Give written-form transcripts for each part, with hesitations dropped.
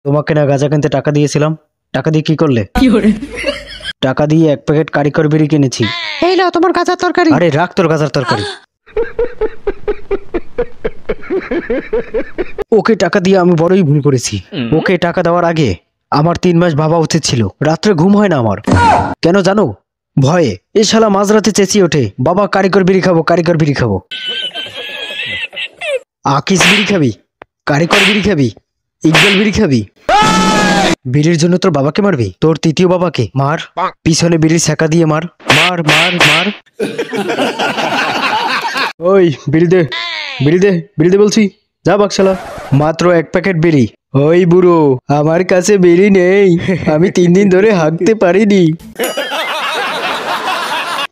তোমাকে না গাঁজা কিনতে টাকা দিয়েছিলাম, টাকা দিয়ে কি করলে? টাকা দিয়ে 1 প্যাকেট কারিকর বিড়ি কিনেছি। এই নাও তোমার গাঁজার তরকারি। আরে রাখ তোর গাঁজার তরকারি। ওকে টাকা দিয়ে আমি বড়ই ভুল করেছি। ওকে টাকা দেওয়ার আগে আমার 3 মাস ভাবা উচিত ছিল। রাত্রে ঘুম হয় না আমার, কেন জানো? ভয়ে। এ শালা মাঝরাতে চেঁচিয়ে ওঠে, বাবা কারিকর বিড়ি খাবো, কারিকর বিড়ি খাবো। আকিস বিড়ি খাবি, কারিকর বিড়ি খাবি, ইকবাল বিড়ি খাবি? বিড়ির জন্য তোর বাবাকে মারবি? তোর তৃতীয় বাবাকে মার, পিছনে বিড়ির ছ্যাঁকা দিয়ে মার, মার মার মার। ওই বিড়ি দে, বিড়ি দে, বিড়ি দে বলছি, যা বাকশালা। মাত্র 1 প্যাকেট বিড়ি। ওই বুড়ো, আমার কাছে বিড়ি নেই, আমি 3 দিন ধরে হাঁকতে পারিনি।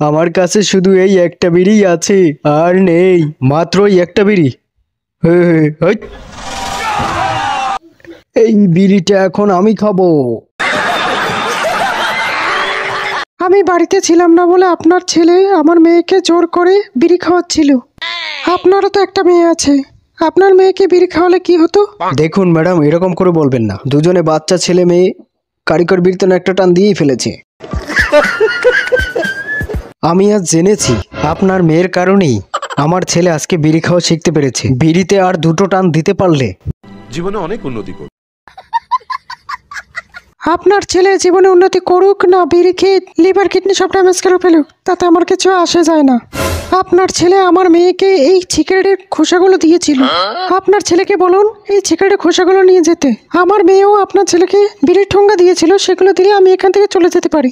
আমার কাছে শুধু এই একটা বিড়ি আছে, আর নেই। মাত্র এই একটা বিড়ি। এই বিড়িটা এখন আমি খাবো। আমি বাড়িতে ছিলাম না বলে আপনার ছেলে আমার মেয়েকে জোর করে বিড়ি খাওয়াচ্ছিল। আপনারও তো একটা মেয়ে আছে, আপনার মেয়েকে বিড়ি খাওয়ালে কি হতো? দেখুন ম্যাডাম, এরকম করে বলবেন না। দুজনে বাচ্চা ছেলে মেয়ে, কারিকর বিড়িতে একটা টান দিয়েই ফেলেছে। আমি আজ জেনেছি আপনার মেয়ের কারণেই আমার ছেলে আজকে বিড়ি খাওয়া শিখতে পেরেছে। বিড়িতে আর 2টো টান দিতে পারলে জীবনে অনেক উন্নতি করবে। আপনার ছেলে জীবনে উন্নতি করুক না বিড়ি খেয়ে লিভার কিডনি সব ড্যামেজ করে ফেলুক, তাতে আমার কিছু আসে যায় না। আপনার ছেলে আমার মেয়েকে এই সিগারেটের খোসাগুলো দিয়েছিল। আপনার ছেলেকে বলুন এই সিগারেটের খোসাগুলো নিয়ে যেতে। আমার মেয়েও আপনার ছেলেকে বিড়ির ঠোঙ্গা দিয়েছিল, সেগুলো দিলে আমি এখান থেকে চলে যেতে পারি।